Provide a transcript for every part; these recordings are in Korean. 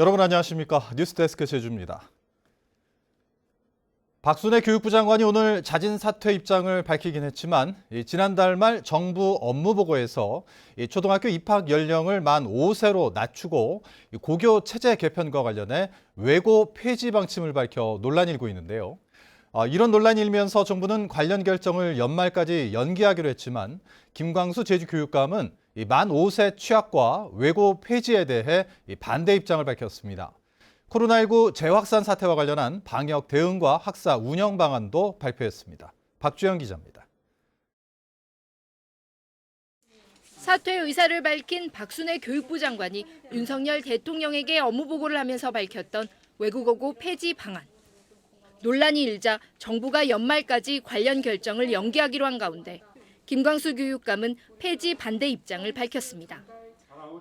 여러분 안녕하십니까? 뉴스데스크 제주입니다. 박순애 교육부 장관이 오늘 자진 사퇴 입장을 밝히긴 했지만 지난달 말 정부 업무보고에서 초등학교 입학 연령을 만 5세로 낮추고 고교 체제 개편과 관련해 외고 폐지 방침을 밝혀 논란이 일고 있는데요. 이런 논란이 일면서 정부는 관련 결정을 연말까지 연기하기로 했지만 김광수 제주교육감은 만 5세 취학과 외고 폐지에 대해 반대 입장을 밝혔습니다. 코로나19 재확산 사태와 관련한 방역 대응과 학사 운영 방안도 발표했습니다. 박주영 기자입니다. 사퇴 의사를 밝힌 박순애 교육부 장관이 윤석열 대통령에게 업무 보고를 하면서 밝혔던 외국어고 폐지 방안. 논란이 일자 정부가 연말까지 관련 결정을 연기하기로 한 가운데 김광수 교육감은 폐지 반대 입장을 밝혔습니다.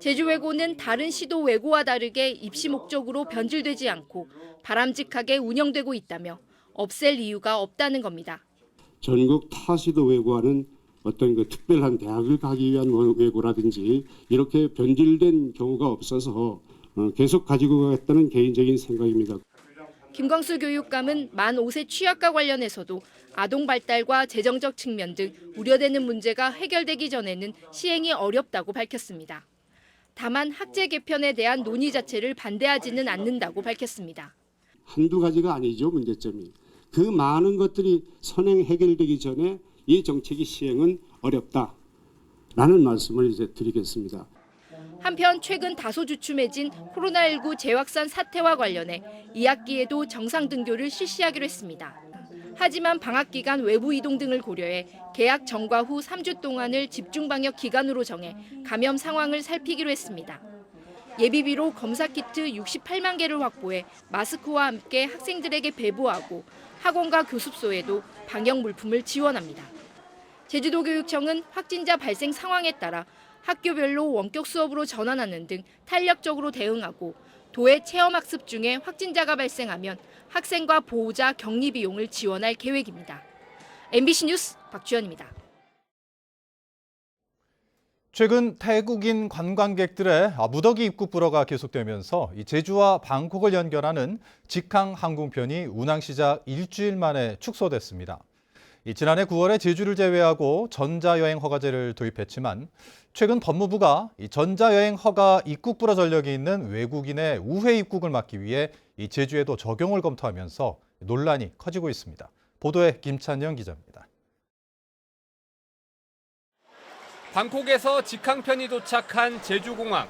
제주외고는 다른 시도 외고와 다르게 입시 목적으로 변질되지 않고 바람직하게 운영되고 있다며 없앨 이유가 없다는 겁니다. 전국 타시도 외고와는 어떤 특별한 대학을 가기 위한 외고라든지 이렇게 변질된 경우가 없어서 계속 가지고 가겠다는 개인적인 생각입니다. 김광수 교육감은 만 5세 취학과 관련해서도 아동 발달과 재정적 측면 등 우려되는 문제가 해결되기 전에는 시행이 어렵다고 밝혔습니다. 다만 학제 개편에 대한 논의 자체를 반대하지는 않는다고 밝혔습니다. 한두 가지가 아니죠, 문제점이. 그 많은 것들이 선행 해결되기 전에 이 정책의 시행은 어렵다라는 말씀을 드리겠습니다. 한편 최근 다소 주춤해진 코로나19 재확산 사태와 관련해 2학기에도 정상 등교를 실시하기로 했습니다. 하지만 방학 기간 외부 이동 등을 고려해 개학 전과 후 3주 동안을 집중 방역 기간으로 정해 감염 상황을 살피기로 했습니다. 예비비로 검사 키트 68만 개를 확보해 마스크와 함께 학생들에게 배부하고 학원과 교습소에도 방역 물품을 지원합니다. 제주도교육청은 확진자 발생 상황에 따라 학교별로 원격 수업으로 전환하는 등 탄력적으로 대응하고 도외 체험학습 중에 확진자가 발생하면 학생과 보호자 격리 비용을 지원할 계획입니다. MBC 뉴스 박주연입니다. 최근 태국인 관광객들의 무더기 입국 불허가 계속되면서 제주와 방콕을 연결하는 직항 항공편이 운항 시작 일주일 만에 축소됐습니다. 지난해 9월에 제주를 제외하고 전자여행 허가제를 도입했지만 최근 법무부가 전자여행 허가 입국 불허 전력이 있는 외국인의 우회 입국을 막기 위해 제주에도 적용을 검토하면서 논란이 커지고 있습니다. 보도에 김찬영 기자입니다. 방콕에서 직항편이 도착한 제주공항.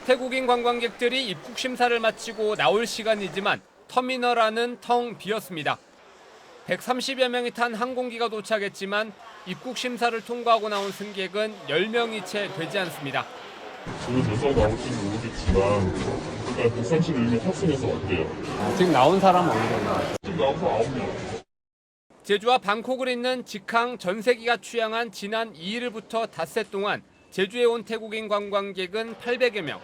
태국인 관광객들이 입국 심사를 마치고 나올 시간이지만 터미널 안은 텅 비었습니다. 130여 명이 탄 항공기가 도착했지만 입국 심사를 통과하고 나온 승객은 10명이 채 되지 않습니다. 지금 몇 살 나올지는 모르겠지만 일단 131명 탑승해서 왔대요. 지금 나온 사람은 어느 정도? 지금 나온 사람 9명. 제주와 방콕을 잇는 직항 전세기가 취항한 지난 2일부터 닷새 동안 제주에 온 태국인 관광객은 800여 명.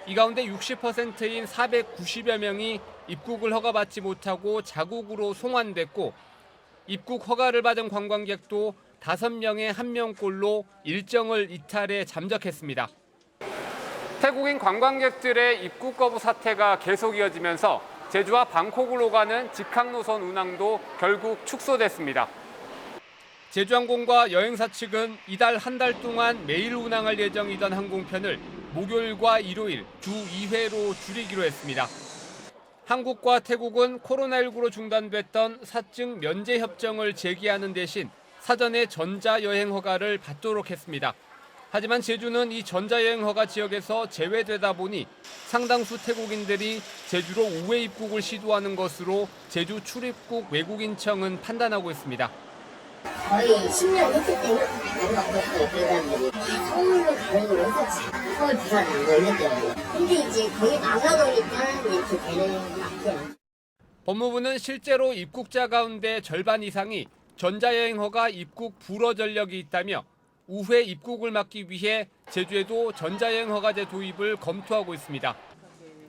이 가운데 60%인 490여 명이 입국을 허가받지 못하고 자국으로 송환됐고 입국 허가를 받은 관광객도 5명에 1명꼴로 일정을 이탈해 잠적했습니다. 태국인 관광객들의 입국 거부 사태가 계속 이어지면서 제주와 방콕으로 가는 직항 노선 운항도 결국 축소됐습니다. 제주항공과 여행사 측은 이달 한 달 동안 매일 운항할 예정이던 항공편을 목요일과 일요일 주 2회로 줄이기로 했습니다. 한국과 태국은 코로나19로 중단됐던 사증 면제 협정을 재개하는 대신 사전에 전자여행 허가를 받도록 했습니다. 하지만 제주는 이 전자여행 허가 지역에서 제외되다 보니 상당수 태국인들이 제주로 우회 입국을 시도하는 것으로 제주 출입국 외국인청은 판단하고 있습니다. 거의 10년 했기 때문에 관광객들이 서울로 가는 걸 했었지. 서울, 부산 이런 때문에. 근데 이제 거기 막아놓으니까 이렇게 되는 것 같아요. 법무부는 실제로 입국자 가운데 절반 이상이 전자여행 허가 입국 불허 전력이 있다며 우회 입국을 막기 위해 제주에도 전자여행 허가제 도입을 검토하고 있습니다.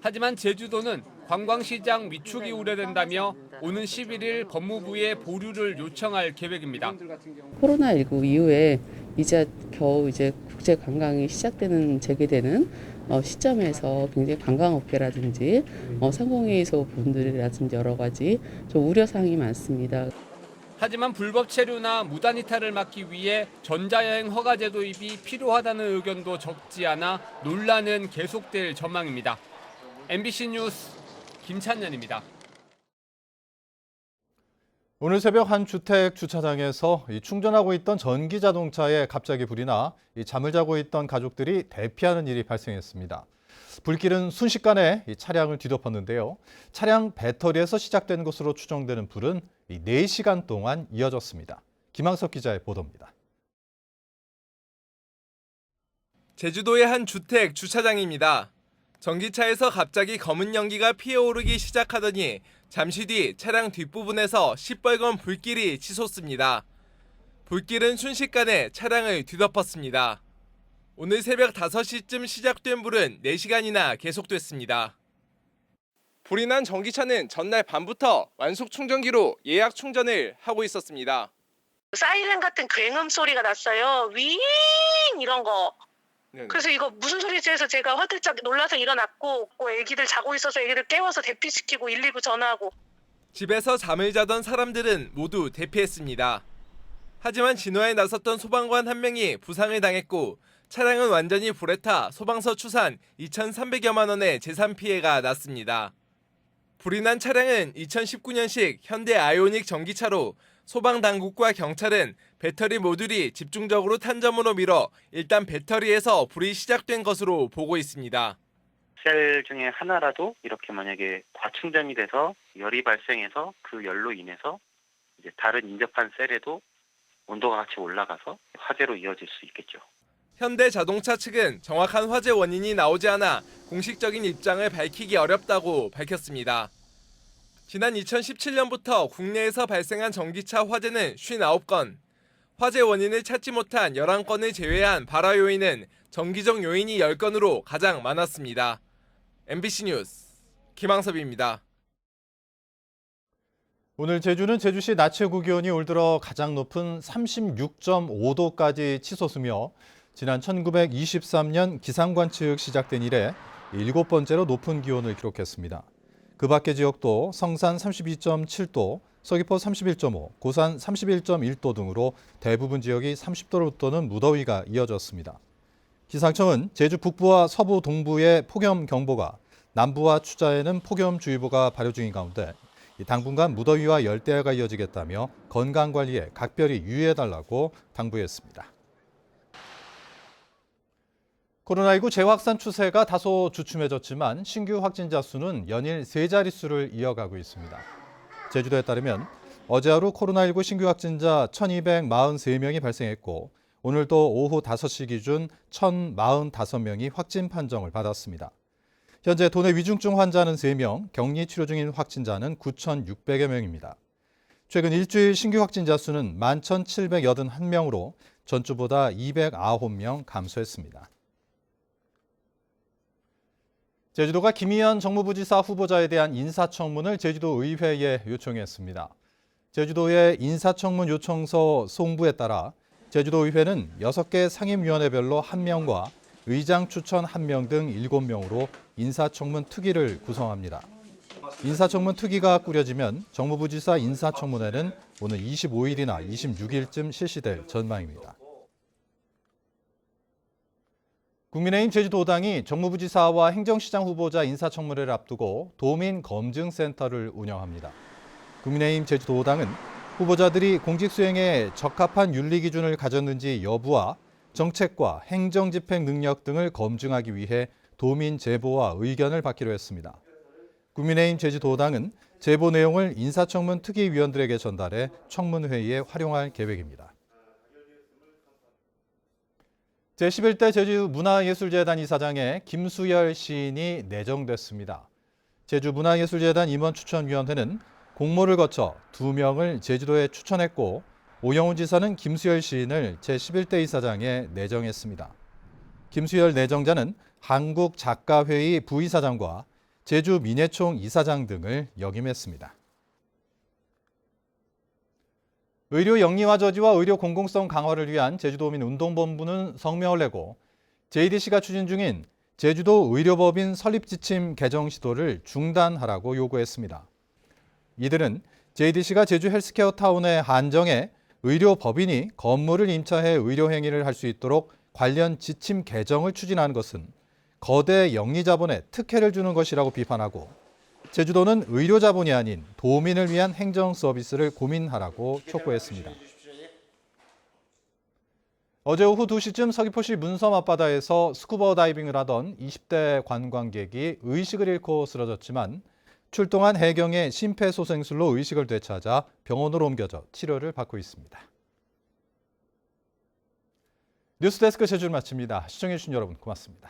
하지만 제주도는 관광시장 위축이 우려된다며 오는 11일 법무부에 보류를 요청할 계획입니다. 코로나19 이후에 이제 겨우 국제 관광이 시작되는 재개되는 시점에서 굉장히 관광업계라든지 상공회의소 분들이라든지 여러 가지 좀 우려사항이 많습니다. 하지만 불법 체류나 무단 이탈을 막기 위해 전자여행 허가제 도입이 필요하다는 의견도 적지 않아 논란은 계속될 전망입니다. MBC 뉴스 김찬년입니다. 오늘 새벽 한 주택 주차장에서 충전하고 있던 전기 자동차에 갑자기 불이 나 잠을 자고 있던 가족들이 대피하는 일이 발생했습니다. 불길은 순식간에 차량을 뒤덮었는데요. 차량 배터리에서 시작된 것으로 추정되는 불은 4시간 동안 이어졌습니다. 김항석 기자의 보도입니다. 제주도의 한 주택 주차장입니다. 전기차에서 갑자기 검은 연기가 피어오르기 시작하더니 잠시 뒤 차량 뒷부분에서 시뻘건 불길이 치솟습니다. 불길은 순식간에 차량을 뒤덮었습니다. 오늘 새벽 5시쯤 시작된 불은 4시간이나 계속됐습니다. 불이 난 전기차는 전날 밤부터 완속 충전기로 예약 충전을 하고 있었습니다. 사이렌 같은 굉음 소리가 났어요. 윙 이런 거. 네네. 그래서 이거 무슨 소리지 해서 제가 화들짝 놀라서 일어났고 애기들 자고 있어서 애기들 깨워서 대피시키고 119 전화하고. 집에서 잠을 자던 사람들은 모두 대피했습니다. 하지만 진화에 나섰던 소방관 한 명이 부상을 당했고 차량은 완전히 불에 타 소방서 추산 2,300여만 원의 재산 피해가 났습니다. 불이 난 차량은 2019년식 현대 아이오닉 전기차로 소방당국과 경찰은 배터리 모듈이 집중적으로 탄 점으로 밀어 일단 배터리에서 불이 시작된 것으로 보고 있습니다. 셀 중에 하나라도 이렇게 만약에 과충전이 돼서 열이 발생해서 그 열로 인해서 이제 다른 인접한 셀에도 온도가 같이 올라가서 화재로 이어질 수 있겠죠. 현대자동차 측은 정확한 화재 원인이 나오지 않아 공식적인 입장을 밝히기 어렵다고 밝혔습니다. 지난 2017년부터 국내에서 발생한 전기차 화재는 59건, 화재 원인을 찾지 못한 11건을 제외한 발화 요인은 정기적 요인이 10건으로 가장 많았습니다. MBC 뉴스 김항섭입니다. 오늘 제주는 제주시 낮 최고 기온이 올 들어 가장 높은 36.5도까지 치솟으며 지난 1923년 기상관측 시작된 이래 7번째로 높은 기온을 기록했습니다. 그 밖의 지역도 성산 32.7도, 서귀포 31.5, 고산 31.1도 등으로 대부분 지역이 30도를 웃도는 무더위가 이어졌습니다. 기상청은 제주 북부와 서부 동부에 폭염경보가, 남부와 추자에는 폭염주의보가 발효 중인 가운데 당분간 무더위와 열대야가 이어지겠다며 건강관리에 각별히 유의해달라고 당부했습니다. 코로나19 재확산 추세가 다소 주춤해졌지만 신규 확진자 수는 연일 3자릿수를 이어가고 있습니다. 제주도에 따르면 어제 하루 코로나19 신규 확진자 1,243명이 발생했고 오늘도 오후 5시 기준 1,045명이 확진 판정을 받았습니다. 현재 도내 위중증 환자는 3명, 격리 치료 중인 확진자는 9,600여 명입니다. 최근 일주일 신규 확진자 수는 11,781명으로 전주보다 209명 감소했습니다. 제주도가 김희연 정무부지사 후보자에 대한 인사청문을 제주도 의회에 요청했습니다. 제주도의 인사청문 요청서 송부에 따라 제주도 의회는 6개 상임위원회별로 1명과 의장 추천 1명 등 7명으로 인사청문 특위를 구성합니다. 인사청문 특위가 꾸려지면 정무부지사 인사청문회는 오는 25일이나 26일쯤 실시될 전망입니다. 국민의힘 제주도당이 정무부지사와 행정시장 후보자 인사청문회를 앞두고 도민검증센터를 운영합니다. 국민의힘 제주도당은 후보자들이 공직수행에 적합한 윤리기준을 가졌는지 여부와 정책과 행정집행 능력 등을 검증하기 위해 도민 제보와 의견을 받기로 했습니다. 국민의힘 제주도당은 제보 내용을 인사청문 특위위원들에게 전달해 청문회의에 활용할 계획입니다. 제11대 제주문화예술재단 이사장에 김수열 시인이 내정됐습니다. 제주문화예술재단 임원추천위원회는 공모를 거쳐 2명을 제주도에 추천했고 오영훈 지사는 김수열 시인을 제11대 이사장에 내정했습니다. 김수열 내정자는 한국작가회의 부이사장과 제주민예총 이사장 등을 역임했습니다. 의료 영리화 저지와 의료 공공성 강화를 위한 제주도민 운동본부는 성명을 내고 JDC가 추진 중인 제주도 의료법인 설립지침 개정 시도를 중단하라고 요구했습니다. 이들은 JDC가 제주 헬스케어 타운에 한정해 의료법인이 건물을 임차해 의료행위를 할 수 있도록 관련 지침 개정을 추진하는 것은 거대 영리자본에 특혜를 주는 것이라고 비판하고 제주도는 의료자본이 아닌 도민을 위한 행정 서비스를 고민하라고 촉구했습니다. 어제 오후 2시쯤 서귀포시 문섬 앞바다에서 스쿠버 다이빙을 하던 20대 관광객이 의식을 잃고 쓰러졌지만 출동한 해경의 심폐소생술로 의식을 되찾아 병원으로 옮겨져 치료를 받고 있습니다. 뉴스데스크 제주를 마칩니다. 시청해주신 여러분 고맙습니다.